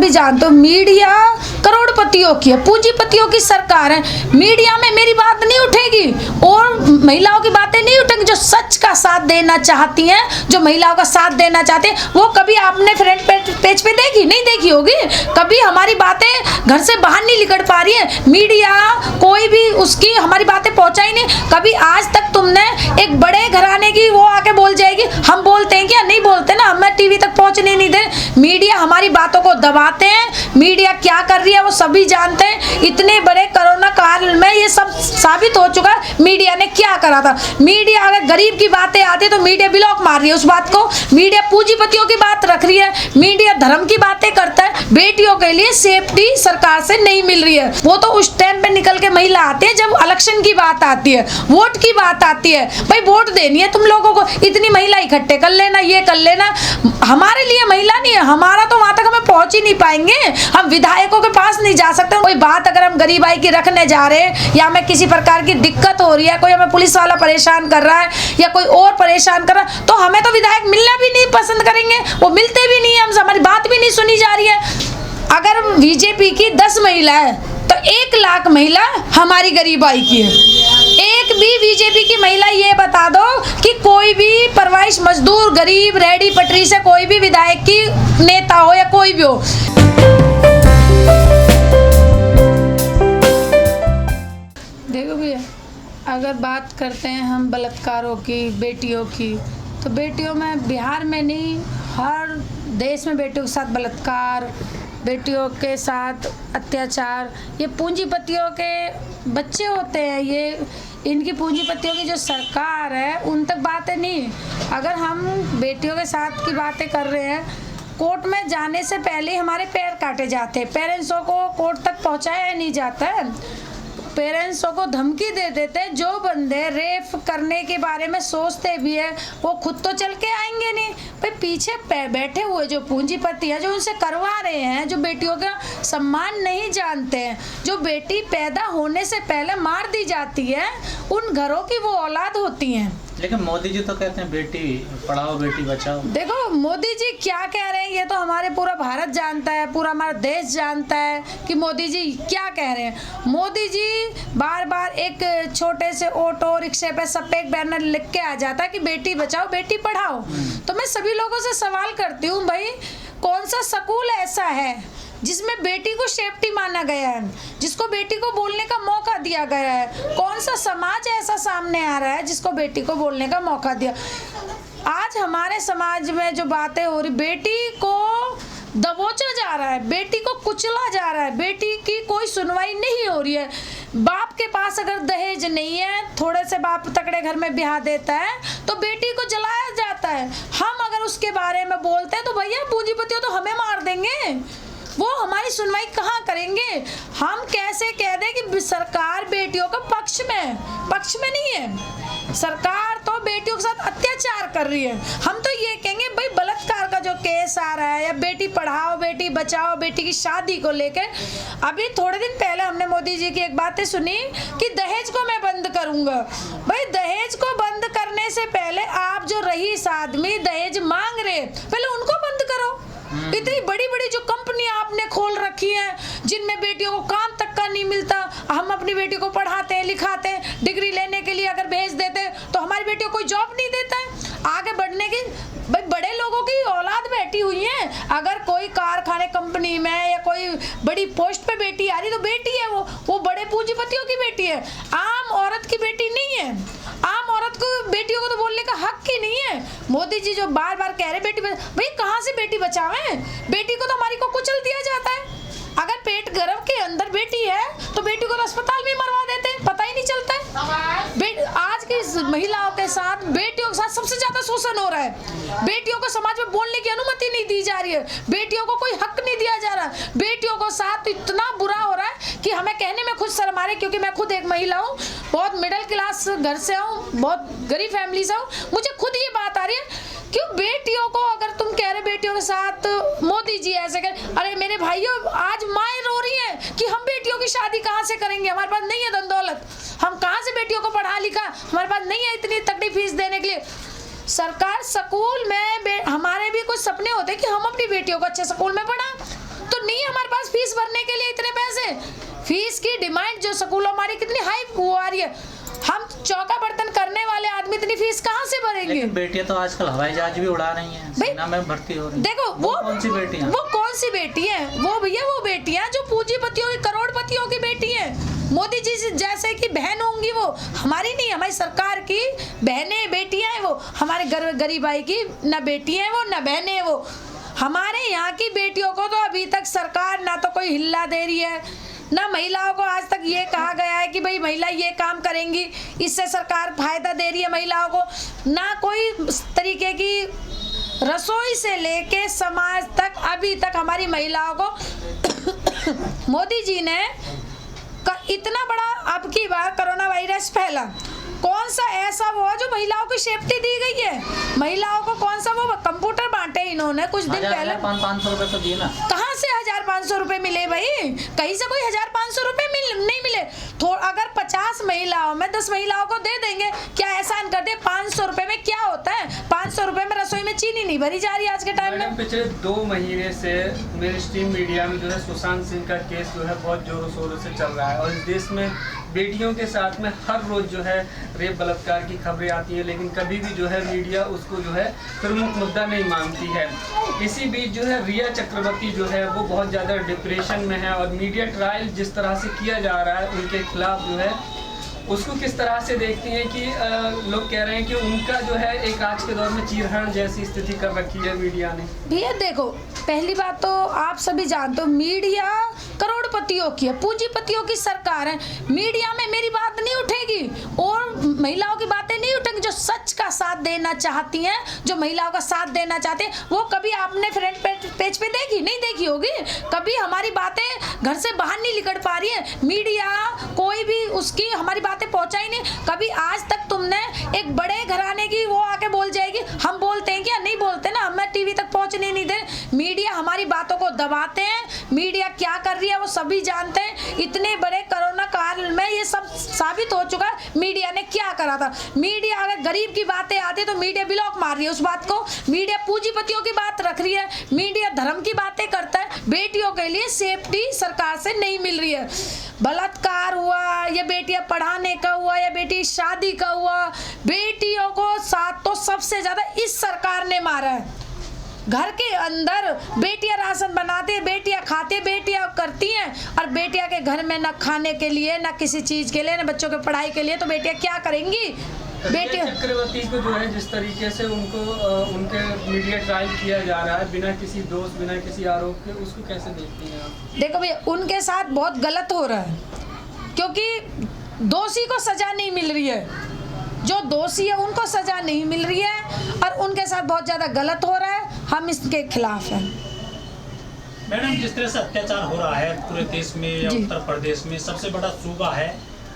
भी जानते हो मीडिया करोड़पतियों की है, पूंजीपतियों की सरकार है। मीडिया में मेरी बात नहीं उठेगी और महिलाओं की बातें नहीं उठेंगी। जो सच का साथ देना चाहती हैं, जो महिलाओं का साथ देना चाहते हैं, वो कभी आपने फ्रंट पेज पे देखी नहीं देखी होगी। कभी हमारी बातें घर से बाहर नहीं निकल पा रही है, मीडिया कोई भी उसकी हमारी बातें पहुंचा ही नहीं। कभी आज तक तुमने एक बड़े घराने की वो आके बोल जाएगी हम बोलते हैं क्या? नहीं बोलते ना, हमें टीवी तक पहुंचने नहीं दे। मीडिया हमारी बातों को दबाते हैं। मीडिया क्या कर रही है वो सभी जानते हैं। इतने बड़े कोरोना काल में ये सब साबित हो चुका है मीडिया ने क्या करा था। मीडिया अगर गरीब की बातें आती है तो मीडिया ब्लॉक मार रही है उस बात को। मीडिया पूंजीपतियों की बात रख रही है, मीडिया धर्म की बातें करता है। बेटियों के लिए सेफ्टी सरकार से नहीं मिल रही है। वो तो उस टाइम पे निकल के महिला आती है जब इलेक्शन की बात आती है, वोट की बात आती है। भाई वोट देनी है तुम लोगों को, इतनी महिला इकट्ठे कर लेना, ये कर लेना। हमारे लिए महिला नहीं है, हमारा तो वहां तक हमें पहुंच ही नहीं पाएंगे। हम विधायकों के पास नहीं जा सकते। कोई बात अगर हम गरीबाई की रखने जा रहे हैं या हमें किसी प्रकार की दिक्कत हो रही है, कोई हमें पुलिस वाला परेशान कर रहा है या कोई और परेशान कर रहा है, तो हमें तो विधायक मिलना भी नहीं पसंद करेंगे। वो मिलते भी नहीं है, हमसे हमारी बात भी नहीं सुनी जा रही है। अगर बीजेपी की 10 महिला है तो 1 लाख महिला हमारी गरीबाई की है। एक भी बीजेपी की महिला ये बता दो कि कोई भी परवरिश मजदूर गरीब रेडी पटरी से कोई भी विधायक की नेता हो या कोई भी हो। देखो भैया, अगर बात करते हैं हम बलात्कारों की, बेटियों की, तो बेटियों में बिहार में नहीं हर देश में बेटियों के साथ बलात्कार, बेटियों के साथ अत्याचार, ये पूंजीपतियों के बच्चे होते हैं। ये इनकी पूंजीपतियों की जो सरकार है उन तक बातें नहीं। अगर हम बेटियों के साथ की बातें कर रहे हैं, कोर्ट में जाने से पहले ही हमारे पैर काटे जाते हैं। पेरेंट्सों को कोर्ट तक पहुंचाया नहीं जाता है, पेरेंट्सों को धमकी दे देते हैं। जो बंदे रेप करने के बारे में सोचते भी है वो खुद तो चल के आएंगे नहीं। भाई पीछे बैठे हुए जो पूंजीपति हैं, जो उनसे करवा रहे हैं, जो बेटियों का सम्मान नहीं जानते हैं, जो बेटी पैदा होने से पहले मार दी जाती है, उन घरों की वो औलाद होती हैं। लेकिन मोदी जी तो कहते हैं बेटी पढ़ाओ बेटी बचाओ। देखो मोदी जी क्या कह रहे हैं ये तो हमारे पूरा भारत जानता है, पूरा हमारा देश जानता है कि मोदी जी क्या कह रहे हैं। मोदी जी बार बार एक छोटे से ऑटो रिक्शे पे सब पे एक बैनर लिख के आ जाता है कि बेटी बचाओ बेटी पढ़ाओ। तो मैं सभी लोगों से सवाल करती हूँ, भाई कौन सा स्कूल ऐसा है जिसमें बेटी को सेफ्टी माना गया है, जिसको बेटी को बोलने का मौका दिया गया है? कौन सा समाज ऐसा सामने आ रहा है जिसको बेटी को बोलने का मौका दिया? आज हमारे समाज में जो बातें हो रही, बेटी को दबोचा जा रहा है, बेटी को कुचला जा रहा है, बेटी की कोई सुनवाई नहीं हो रही है। बाप के पास अगर दहेज नहीं है, थोड़े से बाप तकड़े घर में ब्याह देता है तो बेटी को जलाया जाता है। हम अगर उसके बारे में बोलते हैं तो भैया पूंजीपतियों तो हमें मार देंगे, वो हमारी सुनवाई कहाँ करेंगे? हम कैसे कह दें कि सरकार बेटियों का पक्ष में नहीं है। सरकार तो बेटियों के साथ अत्याचार कर रही है। हम तो ये कहेंगे भाई बलात्कार का जो केस आ रहा है या बेटी पढ़ाओ बेटी बचाओ बेटी की शादी को लेकर, अभी थोड़े दिन पहले हमने मोदी जी की एक बातें सुनी कि दहेज को मैं बंद करूंगा। भाई दहेज को बंद करने से पहले आप जो रईस आदमी दहेज मांग रहे पहले उनको बंद करो। इतनी बड़ी बड़ी जो कंपनी आपने खोल रखी है जिनमें बेटियों को काम तक का नहीं मिलता, हम अपनी बेटी को पढ़ाते हैं लिखाते हैं, डिग्री लेने के लिए अगर भेज देते हैं तो हमारी बेटियों को कोई जॉब नहीं देता है आगे बढ़ने की। भाई बड़े लोगों की औलाद बैठी हुई है, अगर कोई कारखाने कंपनी में या कोई बड़ी पोस्ट पे बेटी आ रही तो बेटी है, वो बड़े पूंजीपतियों की बेटी है, आम औरत की बेटी नहीं है। आम औरत को बेटियों को तो बोलने का हक ही नहीं है। मोदी जी जो बार बार कह रहे बेटी भाई कहाँ से बेटी बचावें? बेटी को तो हमारी को कुचल दिया जाता है। अगर पेट गर्भ के अंदर बेटी है तो बेटी को तो अस्पताल में मरवा देते हैं, पता ही नहीं चलता है। आज की महिलाओं के साथ बेटियों के साथ सबसे ज्यादा शोषण हो रहा है। बेटियों को समाज में बोलने की अनुमति नहीं दी जा रही है, बेटियों को कोई हक नहीं दिया जा रहा। बेटियों को साथ इतना बुरा हो रहा है कि हमें कहने में खुद शर्म आ रही है, क्योंकि मैं खुद एक महिला हूँ, बहुत मिडिल क्लास घर से हूँ, बहुत गरीब फैमिली से हूँ। मुझे खुद ये बात आ रही है क्यों बेटियों को, अगर तुम कह रहे बेटियों के साथ मोदी जी ऐसे कर, अरे मेरे भाइयों आज माएँ रो रही हैं कि हम बेटियों की शादी कहाँ से करेंगे, हमारे पास नहीं है धन दौलत, हम कहाँ से बेटियों को पढ़ा लिखा, हमारे पास नहीं है इतनी तगड़ी फीस देने के लिए। सरकार स्कूल में हमारे भी कुछ सपने होते हैं कि हम अपनी बेटियों को अच्छे स्कूल में पढ़ा, तो नहीं फीस भरने के लिए इतने पैसे? फीस की डिमांड जो स्कूलों हमारी कितनी हाई वो आ रही है, हम चौका बर्तन करने वाले आदमी इतनी फीस कहाँ से भरेंगे? लेकिन बेटियां तो आजकल हवाई जहाज भी उड़ा रही हैं, सेना में भर्ती हो रही हैं। देखो वो कौन सी बेटियां? वो कौन सी बेटी है? वो भैया वो बेटियां जो पूंजीपतियों की, करोड़पतियों की बेटी है। मोदी जी से जैसे की बहन होंगी, वो हमारी नहीं, हमारी सरकार की बहनें बेटियां हैं वो, हमारे गरीब भाई की न बेटी है वो न बहनें है वो। हमारे यहाँ की बेटियों को तो अभी तक सरकार ना तो कोई हिल्ला दे रही है, ना महिलाओं को आज तक ये कहा गया है कि भाई महिला ये काम करेंगी इससे सरकार फायदा दे रही है महिलाओं को, ना कोई तरीके की रसोई से लेके समाज तक अभी तक हमारी महिलाओं को मोदी जी ने इतना बड़ा, अब की बार कोरोना वायरस फैला, कौन सा ऐसा वो जो महिलाओं की सेफ्टी दी गई है? महिलाओं को कौन सा वो कंप्यूटर बांटे इन्होंने कुछ दिन पहले? 500 रुपए तो दिए ना। कहाँ से 1500 रुपए मिले भाई? कहीं से कोई 1500 रुपए नहीं मिले। अगर 50 महिलाओं में 10 महिलाओं को दे देंगे, क्या एहसान कर दे? 500 रुपए में क्या होता है? 500 रुपए में रसोई में चीनी नहीं भरी जा रही आज के टाइम में। पिछले 2 महीने से मेरे स्ट्रीम मीडिया में जो है सुशांत सिंह का केस जो है बहुत जोरों शोरों से चल रहा है, और इस देश में बेटियों के साथ में हर रोज जो है रेप बलात्कार की खबरें आती है, लेकिन कभी भी जो है मीडिया उसको जो है प्रमुख मुद्दा नहीं मानती है। इसी बीच जो है रिया चक्रवर्ती जो है वो बहुत ज़्यादा डिप्रेशन में है, और मीडिया ट्रायल जिस तरह से किया जा रहा है उनके खिलाफ जो है उसको किस तरह से देखती हैं कि लोग कह रहे हैं कि उनका जो है एक आज के दौर में चीरहरण जैसी स्थिति कर रखी है मीडिया ने। भैया देखो, पहली बात तो आप सभी जानते हो मीडिया करोड़पतियों की है, पूंजीपतियों की सरकार है। मीडिया में मेरी बात नहीं उठेगी और महिलाओं की बातें नहीं उठेंगी। जो सच का साथ देना चाहती हैं, जो महिलाओं का साथ देना चाहते हैं, वो कभी आपने फ्रंट पेज पे देखी नहीं देखी होगी, कभी हमारी बातें घर से बाहर नहीं निकल पा रही है। मीडिया कोई भी उसकी हमारी बातें पहुंचाई नहीं कभी आज तक। तुमने एक बड़े घराने की वो आके बोल जाएगी, हम बोलते हैं क्या? नहीं बोलते ना, हमें टीवी तक पहुंचने नहीं दे। मीडिया हमारी बातों को दबाते हैं। मीडिया क्या कर रही है वो सभी जानते हैं। इतने बड़े कोरोना काल में ये सब साबित हो चुका है मीडिया ने क्या करा था। मीडिया अगर गरीब की बातें आती तो मीडिया ब्लॉक मार रही है उस बात को। मीडिया पूंजीपतियों की बात रख रही है, मीडिया धर्म की बातें करता है। बेटियों के लिए सेफ्टी सरकार से नहीं मिल रही है। बलात्कार हुआ या बेटियां पढ़ाने का हुआ या बेटी शादी का हुआ, बेटियों को साथ तो सबसे ज्यादा इस सरकार ने मारा है। घर के अंदर बेटियां राशन बनाती, बेटियां खाती, बेटियां करती हैं, और बेटियां के घर में ना खाने के लिए, ना किसी चीज के लिए, ना बच्चों के पढ़ाई के लिए, तो बेटियां क्या करेंगी? बेटियां चक्रवर्ती को जो है जिस तरीके से उनको उनके मीडिया ट्रायल किया जा रहा है बिना किसी दोष, बिना किसी आरोप के, उसको कैसे देखती हैं आप? देखो भैया, उनके साथ बहुत गलत हो रहा है, क्योंकि दोषी को सजा नहीं मिल रही है। जो दोषी है उनको सजा नहीं मिल रही है और उनके साथ बहुत ज़्यादा गलत हो रहा है। हम इसके खिलाफ हैं। मैडम, जिस तरह से अत्याचार हो रहा है पूरे देश में या उत्तर प्रदेश में, सबसे बड़ा सूबा है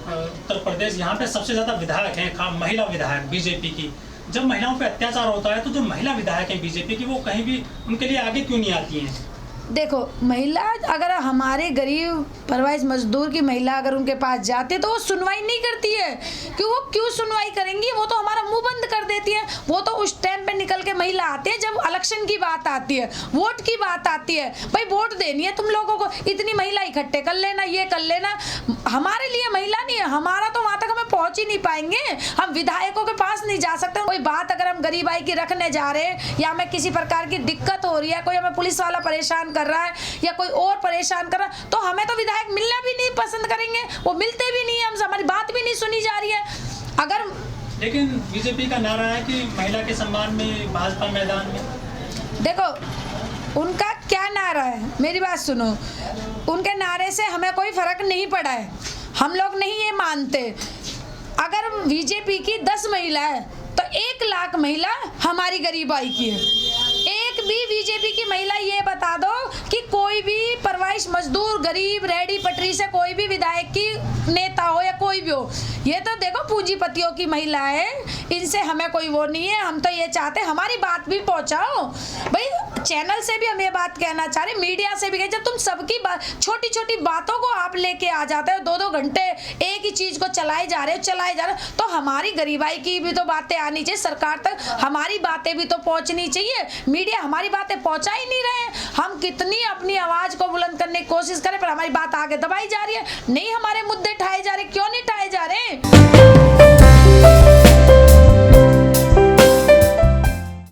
उत्तर प्रदेश, यहाँ पे सबसे ज़्यादा विधायक हैं, महिला विधायक बीजेपी की। जब महिलाओं पे अत्याचार होता है तो जो महिला विधायक हैं बीजेपी की, वो कहीं भी उनके लिए आगे क्यों नहीं आती हैं? देखो, महिला अगर हमारे गरीब परवाइज मजदूर की महिला अगर उनके पास जाती है तो वो सुनवाई नहीं करती है। वो क्यों सुनवाई करेंगी? वो तो हमारा मुंह बंद कर देती है। वो तो उस टाइम पे निकल के महिला आती है जब इलेक्शन की बात आती है, वोट की बात आती है। भाई वोट देनी है तुम लोगों को, इतनी महिला इकट्ठे कर लेना, ये कर लेना। हमारे लिए महिला नहीं है, हमारा तो वहाँ तक हमें पहुँच ही नहीं पाएंगे। हम विधायकों के पास नहीं जा सकते। कोई बात अगर हम गरीबाई की रखने जा रहे हैं या हमें किसी प्रकार की दिक्कत हो रही है, कोई हमें पुलिस वाला परेशान कर रहा है या कोई और परेशान कर रहा है, तो हमें तो विधायक मिलना भी नहीं पसंद करेंगे। वो मिलते भी नहीं है, हमसे हमारी बात भी नहीं सुनी जा रही है। अगर लेकिन बीजेपी का नारा है कि महिला के सम्मान में भाजपा मैदान में। देखो, उनका क्या नारा है, मेरी बात सुनो। उनके नारे से हमें कोई फर्क नहीं पड़ा है, हम लोग नहीं ये मानते। अगर बीजेपी की 10 महिला है तो 1 लाख महिला हमारी गरीबाई की है। एक भी बीजेपी की महिला ये बता दो कि कोई भी परवाइश मजदूर, गरीब, रेहड़ी पटरी से कोई भी विधायक की नेता हो या कोई भी हो। ये तो देखो पूंजीपतियों की महिला है, इनसे हमें कोई वो नहीं है। हम तो ये चाहते हमारी बात भी पहुंचाओ। भाई चैनल से भी हम ये बात कहना चाह रहे, मीडिया से भी कहें, जब तुम सबकी छोटी छोटी बातों को आप लेके आ जाते हो, 2-2 घंटे एक ही चीज को चलाए जा रहे हो, तो हमारी गरीबाई की भी तो बातें आनी चाहिए, सरकार तक हमारी बातें भी तो पहुंचनी चाहिए। मीडिया हमारी बातें पहुंचा ही नहीं रहे हैं। हम कितनी अपनी आवाज को बुलंद करने की कोशिश करें पर हमारी बात आगे दबाई जा रही है, नहीं हमारे मुद्दे उठाए जा रहे, क्यों नहीं